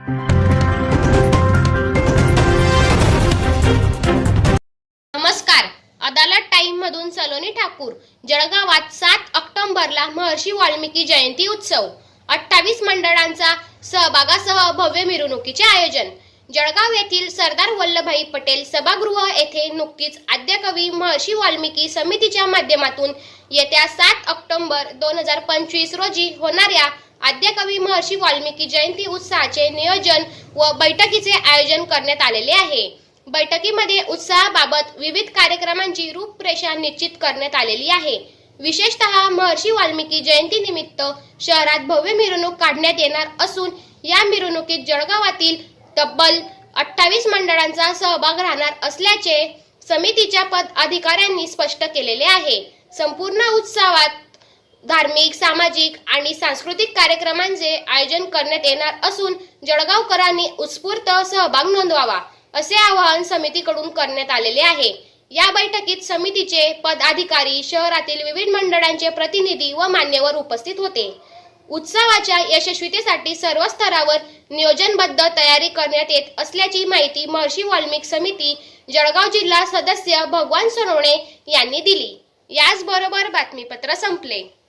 नमस्कार. अदालत टाइम मधून सलोनी ठाकूर. जळगावात 7 ऑक्टोबरला महर्षी वाल्मिकी जयंती उत्सव. 28 मंडळांचा सहभागासह भव्य मिरवणुकीचे आयोजन. जळगाव येथील सरदार वल्लभभाई पटेल सभागृह येथे नुकतीच आद्यकवी महर्षी वाल्मिकी समितीच्या माध्यमातून येत्या 7 ऑक्टोबर 2025 रोजी होणाऱ्या आद्यकवी महर्षी वाल्मिकी जयंती उत्सवाचे नियोजन व बैठकीचे आयोजन करण्यात आलेले आहे. बैठकीमध्ये उत्सवाबाबत विविध कार्यक्रमांची रूपरेषा निश्चित करण्यात आलेली आहे. विशेषतः महर्षी वाल्मिकी जयंती निमित्त शहरात भव्य मिरवणूक काढण्यात येणार असून या मिरवणुकीत जळगावातील तब्बल 28 मंडळांचा सहभाग राहणार असल्याचे समितीच्या पदाधिकाऱ्यांनी स्पष्ट केलेले आहे. संपूर्ण उत्सवात धार्मिक, सामाजिक आणि सांस्कृतिक कार्यक्रमांचे आयोजन करण्यात येणार असून जळगावकरांनी उत्स्फूर्त सहभाग नोंदवावा असे आवाहन समितीकडून करण्यात आलेले आहे. या बैठकीत समितीचे पदाधिकारी, शहरातील विविध मंडळांचे प्रतिनिधी व मान्यवर उपस्थित होते. उत्सवाच्या यशस्वीतेसाठी सर्व स्तरावर नियोजनबद्ध तयारी करण्यात येत असल्याची माहिती महर्षी वाल्मिकी समिती जळगाव जिल्हा सदस्य भगवान सोनवणे यांनी दिली. याचबरोबर बातमीपत्र संपले.